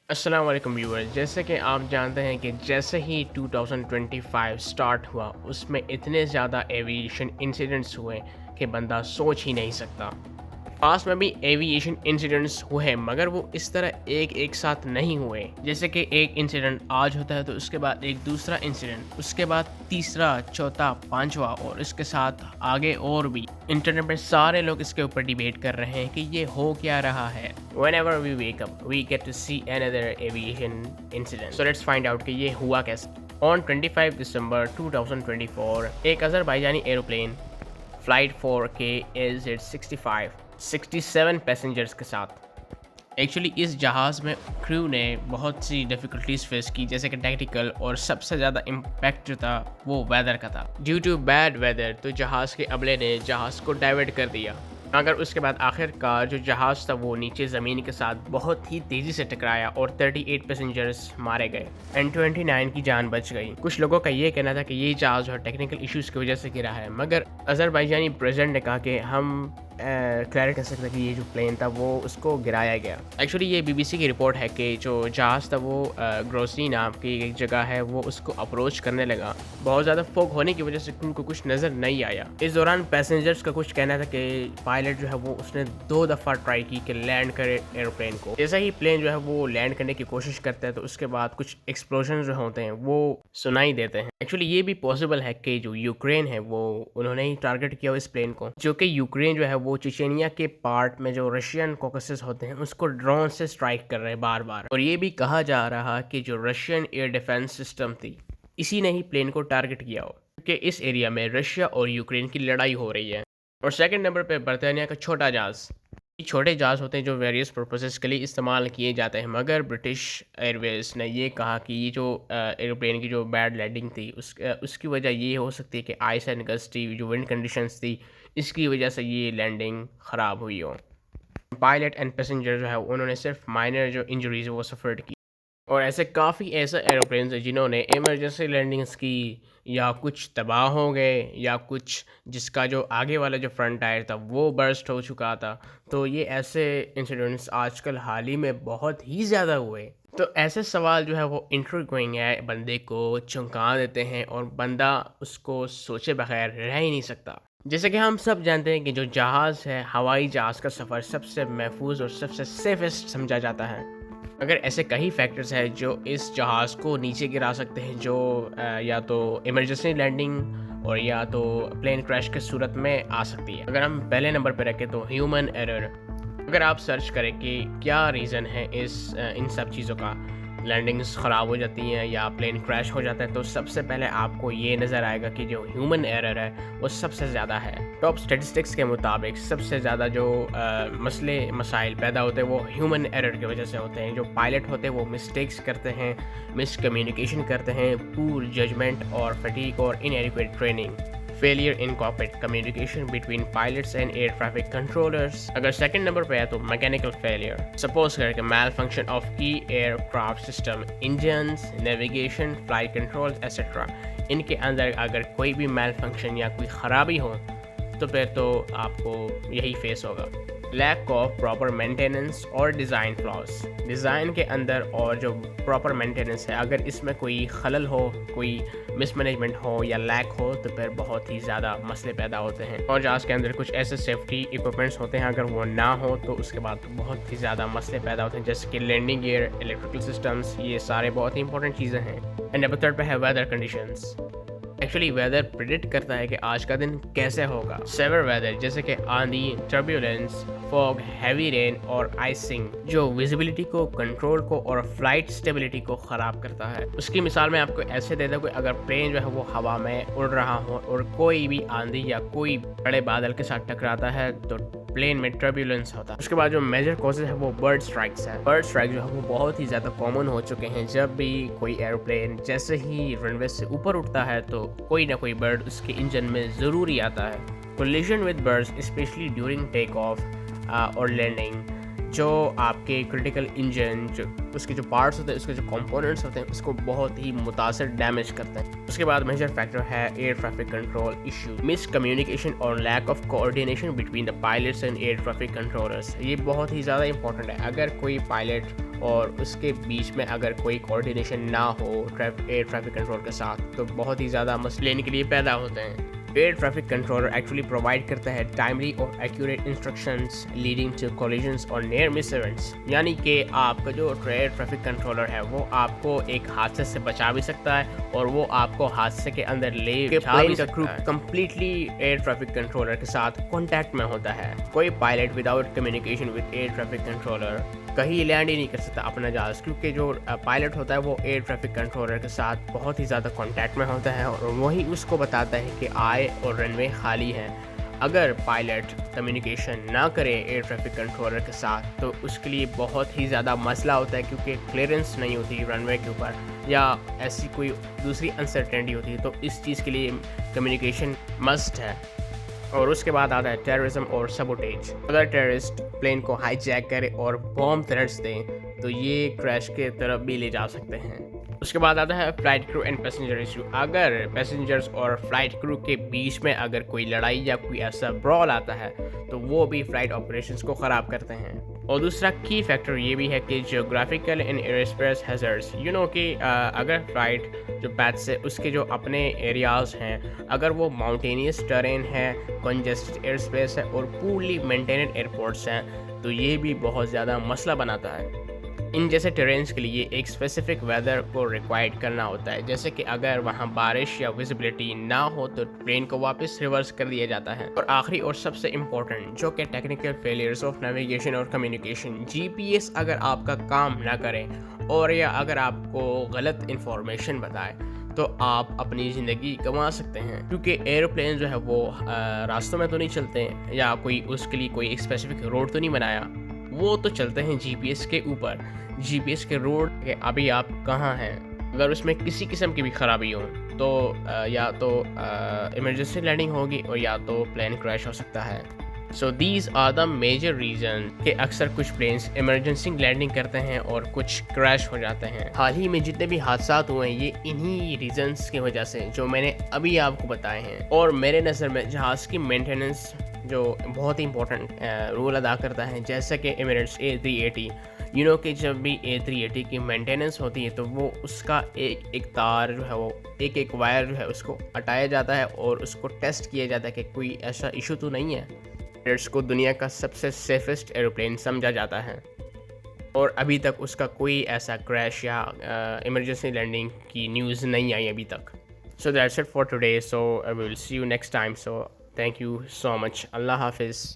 السلام علیکم ویور، جیسے کہ آپ جانتے ہیں کہ جیسے ہی 2025 سٹارٹ ہوا اس میں اتنے زیادہ ایویشن انسیڈنٹس ہوئے کہ بندہ سوچ ہی نہیں سکتا۔ پاس میں بھی ایویشن انسیڈنٹس ہوئے مگر وہ اس طرح ایک ساتھ نہیں ہوئے، جیسے کہ ایک انسیڈنٹ آج ہوتا ہے تو اس کے بعد ایک دوسرا انسیڈنٹ، اس کے بعد تیسرا، چوتھا، پانچواں اور اس کے ساتھ آگے اور بھی۔ انٹرنیٹ پہ سارے لوگ اس کے اوپر ڈیبیٹ کر رہے ہیں کہ یہ ہو کیا رہا ہے۔ Whenever we wake up, we get to see another aviation incident. So let's find out کہ یہ ہوا کیسے۔ On 25 دسمبر 2024 ایک Azerbaijani aeroplane flight 4K AZ65 67 passengers کے ساتھ۔ ایکچولی اس جہاز میں کریو نے بہت سی ڈیفیکلٹیز فیس کی، جیسے کہ ٹیکنیکل، اور سب سے زیادہ امپیکٹ جو تھا وہ ویدر کا تھا۔ ڈیو ٹو بیڈ ویدر تو جہاز کے عملے نے جہاز کو ڈائیورٹ کر دیا، مگر اس کے بعد آخر کار جو جہاز تھا وہ نیچے زمین کے ساتھ بہت ہی تیزی سے ٹکرایا اور 38 پیسنجرز مارے گئے اینڈ 29 کی جان بچ گئی۔ کچھ لوگوں کا یہ کہنا تھا کہ یہ جہاز جو ٹیکنیکل ایشوز کی وجہ سے گرا ہے، مگر آذربائیجانی پریزیڈنٹ نے کہا کہ ہم کلیئر کر سکتے کہ یہ جو پلین تھا وہ اس کو گرایا گیا۔ ایکچولی یہ BBC کی رپورٹ ہے کہ جو جہاز تھا وہ گروسنی نام کی ایک جگہ ہے، وہ اس کو اپروچ کرنے لگا، بہت زیادہ فوگ ہونے کی وجہ سے ان کو کچھ نظر نہیں آیا۔ اس دوران پیسنجرز کا کچھ کہنا تھا کہ پائلٹ جو ہے وہ اس نے 2 دفعہ ٹرائی کی کہ لینڈ کرے ایروپلین کو۔ جیسا ہی پلین جو ہے وہ لینڈ کرنے کی کوشش کرتا ہے تو اس کے بعد کچھ ایکسپلوژن جو ہوتے ہیں وہ سنائی دیتے ہیں۔ ایکچولی یہ بھی پاسبل ہے کہ جو یوکرین ہے وہ انہوں نے ہی ٹارگٹ کیا اس پلین کو، جو کہ یوکرین جو ہے وہ چچینیا کے پارٹ میں جو رشین کوکسز ہوتے ہیں اس کو ڈرون سے سٹرائک کر رہے بار بار، اور یہ بھی کہا جا رہا کہ جو رشین ایئر ڈیفنس سسٹم تھی اسی نے ہی پلین کو ٹارگٹ کیا ہو، کیونکہ اس ایریا میں رشیا اور یوکرین کی لڑائی ہو رہی ہے۔ اور سیکنڈ نمبر پہ برطانیہ کا چھوٹا جہاز۔ یہ چھوٹے جہاز ہوتے ہیں جو ویریس پرپسز کے لیے استعمال کیے جاتے ہیں، مگر برٹش ایئر ویز نے یہ کہا کہ یہ جو ایروپلین کی جو بیڈ لینڈنگ تھی اس کی وجہ یہ ہو سکتی ہے کہ آئس اینڈ گسٹ تھی، جو ونڈ کنڈیشنز تھی اس کی وجہ سے یہ لینڈنگ خراب ہوئی ہو۔ پائلٹ اینڈ پیسنجر جو ہے انہوں نے صرف مائنر جو انجریز وہ سفرڈ کی، اور ایسے کافی ایسے ایروپلینز ہیں جنہوں نے ایمرجنسی لینڈنگز کی، یا کچھ تباہ ہو گئے یا کچھ جس کا جو آگے والا جو فرنٹ ٹائر تھا وہ برسٹ ہو چکا تھا۔ تو یہ ایسے انسیڈنٹس آج کل حال ہی میں بہت ہی زیادہ ہوئے۔ تو ایسے سوال جو ہے وہ انٹرگوئنگ ہے، بندے کو چونکا دیتے ہیں اور بندہ اس کو سوچے بغیر رہ ہی نہیں سکتا۔ جیسے کہ ہم سب جانتے ہیں کہ جو جہاز ہے، ہوائی جہاز کا سفر سب سے محفوظ اور سب سے سیفسٹ سمجھا جاتا ہے، اگر ایسے کئی فیکٹرز ہیں جو اس جہاز کو نیچے گرا سکتے ہیں، جو یا تو ایمرجنسی لینڈنگ اور یا تو پلین کریش کی صورت میں آ سکتی ہے۔ اگر ہم پہلے نمبر پہ رکھیں تو ہیومن ایرر۔ اگر آپ سرچ کریں کہ کیا ریزن ہے ان سب چیزوں کا، لینڈنگز خراب ہو جاتی ہیں یا پلین کریش ہو جاتا ہے، تو سب سے پہلے آپ کو یہ نظر آئے گا کہ جو ہیومن ایرر ہے وہ سب سے زیادہ ہے۔ ٹاپ سٹیٹسٹکس کے مطابق سب سے زیادہ جو مسائل پیدا ہوتے ہیں وہ ہیومن ایرر کی وجہ سے ہوتے ہیں۔ جو پائلٹ ہوتے ہیں وہ مسٹیکس کرتے ہیں، مس کمیونیکیشن کرتے ہیں، پور ججمنٹ اور فٹیگ اور inadequate training, failure in cooperate communication between pilots and air traffic controllers. اگر سیکنڈ نمبر پہ ہے تو میکینیکل فیلئر، سپوز کر کے میل فنکشن آف کی aircraft system, engines, navigation, flight control etcetera. ان کے اندر اگر کوئی بھی میل فنکشن یا کوئی خرابی ہو تو پھر تو آپ کو یہی فیس ہوگا۔ لیک آف پراپر مینٹیننس اور ڈیزائن فلاز، ڈیزائن کے اندر اور جو پراپر مینٹیننس ہے اگر اس میں کوئی خلل ہو، کوئی مس مینجمنٹ ہو یا لیک ہو تو پھر بہت ہی زیادہ مسئلے پیدا ہوتے ہیں۔ اور جہاز کے اندر کچھ ایسے سیفٹی ایکوپمنٹس ہوتے ہیں اگر وہ نہ ہو تو اس کے بعد بہت ہی زیادہ مسئلے پیدا ہوتے ہیں، جیسے کہ لینڈنگ گیئر، الیکٹریکل سسٹمز، یہ سارے بہت ہی امپورٹنٹ چیزیں ہیں۔ اینڈ نمبر 3 پہ ہے weather conditions. Actually weather predict کرتا ہے کہ آج کا دن کیسے ہوگا۔ سیور ویدر جیسے کہ آندھی، ٹربیولنس، فوگ، ہیوی رین اور آئسنگ جو ویزیبلٹی کو، کنٹرول کو اور فلائٹ اسٹیبلٹی کو خراب کرتا ہے۔ اس کی مثال میں آپ کو ایسے دے دوں کہ اگر پلین جو ہے وہ ہوا میں اڑ رہا ہو اور کوئی بھی آندھی یا کوئی بڑے بادل کے ساتھ ٹکراتا ہے تو پلین میں ٹربیولنس ہوتا ہے۔ اس کے بعد جو میجر کازز ہے وہ برڈ اسٹرائکس ہے۔ برڈ اسٹرائک جو ہے وہ بہت ہی زیادہ کامن ہو چکے ہیں۔ جب بھی کوئی ایروپلین جیسے ہی رن وے سے اوپر اٹھتا ہے تو کوئی نہ کوئی برڈ اس کے انجن میں ضروری آتا ہے۔ Collision with birds, especially during take off or landing, جو آپ کے کرٹیکل انجن جو اس کے جو پارٹس ہوتے ہیں، اس کے جو کمپوننٹس ہوتے ہیں، اس کو بہت ہی متاثر ڈیمیج کرتے ہیں۔ اس کے بعد میجر فیکٹر ہے ایئر ٹریفک کنٹرول ایشو، مس کمیونیکیشن اور lack of coordination between the pilots and air traffic controllers. یہ بہت ہی زیادہ امپورٹنٹ ہے۔ اگر کوئی پائلٹ اور اس کے بیچ میں اگر کوئی کوآرڈینیشن نہ ہو ایئر ٹریفک کنٹرول کے ساتھ، تو بہت ہی زیادہ مسئلے لینے کے لیے پیدا ہوتے ہیں۔ Air traffic controller actually provide کرتا ہے ٹائملی اور accurate instructions leading to collisions اور نیئر مس ایونٹس، یعنی کہ آپ کا جو ایئر ٹریفک کنٹرولر ہے وہ آپ کو ایک حادثے سے بچا بھی سکتا ہے اور وہ آپ کو حادثے کے اندر لے کے پلین کا کرو کمپلیٹلی ایئر ٹریفک کنٹرولر کے ساتھ کانٹیکٹ میں ہوتا ہے۔ کوئی pilot without communication with year traffic controller کہیں لینڈ ہی نہیں کر سکتا اپنا جہاز، کیونکہ جو پائلٹ ہوتا ہے وہ ایئر ٹریفک کنٹرولر کے ساتھ بہت ہی زیادہ کانٹیکٹ میں ہوتا ہے اور وہی اس کو بتاتا ہے کہ آئے اور رن وے خالی ہے۔ اگر پائلٹ کمیونیکیشن نہ کرے ایئر ٹریفک کنٹرولر کے ساتھ تو اس کے لیے بہت ہی زیادہ مسئلہ ہوتا ہے، کیونکہ کلیئرنس نہیں ہوتی رن وے کے اوپر یا ایسی کوئی دوسری انسرٹینٹی ہوتی ہے، تو اس چیز کے لیے کمیونیکیشن مسٹ ہے۔ اور اس کے بعد آتا ہے ٹیررزم اور سبوٹیج۔ اگر ٹیررسٹ پلین کو ہائی جیک کرے اور بوم تھریٹس دیں تو یہ کریش کے طرف بھی لے جا سکتے ہیں۔ اس کے بعد آتا ہے فلائٹ کرو اینڈ پیسنجر ایشو۔ اگر پیسنجرز اور فلائٹ کرو کے بیچ میں اگر کوئی لڑائی یا کوئی ایسا براwl آتا ہے تو وہ بھی فلائٹ آپریشنز کو خراب کرتے ہیں۔ اور دوسرا کی فیکٹر یہ بھی ہے کہ geographical and air space hazards, کہ اگر فلائٹ جو پیتھ ہے اس کے جو اپنے ایریاز ہیں، اگر وہ ماؤنٹینیس ٹرین ہے، کنجسٹڈ ایئر اسپیس ہے اور پورلی مینٹینڈ ایئرپورٹس ہیں، تو یہ بھی بہت زیادہ مسئلہ بناتا ہے۔ ان جیسے ٹرینس کے لیے ایک اسپیسیفک ویدر کو ریکوائرڈ کرنا ہوتا ہے، جیسے کہ اگر وہاں بارش یا ویزیبلٹی نہ ہو تو ٹرین کو واپس ریورس کر دیا جاتا ہے۔ اور آخری اور سب سے امپورٹنٹ جو کہ ٹیکنیکل فیلیئرز آف نیویگیشن اور کمیونیکیشن، جی پی ایس اگر آپ کا کام نہ کرے اور یا اگر آپ کو غلط انفارمیشن بتائے تو آپ اپنی زندگی گنوا سکتے ہیں، کیونکہ ایروپلین جو ہے وہ راستوں میں تو نہیں چلتے ہیں یا کوئی اس کے لیے کوئی ایک اسپیسیفک روڈ تو نہیں بنایا، وہ تو چلتے ہیں جی پی ایس کے اوپر، جی پی ایس کے روڈ کہ ابھی آپ کہاں ہیں۔ اگر اس میں کسی قسم کی بھی خرابی ہو تو یا تو ایمرجنسی لینڈنگ ہوگی اور یا تو پلین کریش ہو سکتا ہے۔ So these are the major reason کہ اکثر کچھ پلینس ایمرجنسی لینڈنگ کرتے ہیں اور کچھ کریش ہو جاتے ہیں۔ حال ہی میں جتنے بھی حادثات ہوئے ہیں یہ انہی ریزنس کی وجہ سے جو میں نے ابھی آپ کو بتائے ہیں۔ اور میرے نظر میں جہاز کی مینٹیننس جو بہت ہی امپورٹنٹ رول ادا کرتا ہے، جیسا کہ ایمریٹس A380، کہ جب بھی A380 کی مینٹیننس ہوتی ہے تو وہ اس کا ایک تار جو ہے وہ ایک وائر جو ہے اس کو ہٹایا جاتا ہے اور اس کو ٹیسٹ کیا جاتا ہے کہ کوئی ایسا ایشو تو نہیں ہے۔ ایمریٹس کو دنیا کا سب سے سیفسٹ ایروپلین سمجھا جاتا ہے اور ابھی تک اس کا کوئی ایسا کریش یا ایمرجنسی لینڈنگ کی نیوز نہیں آئی ابھی تک۔ So that's it for today, so I will see you next time, so thank you so much, اللہ حافظ۔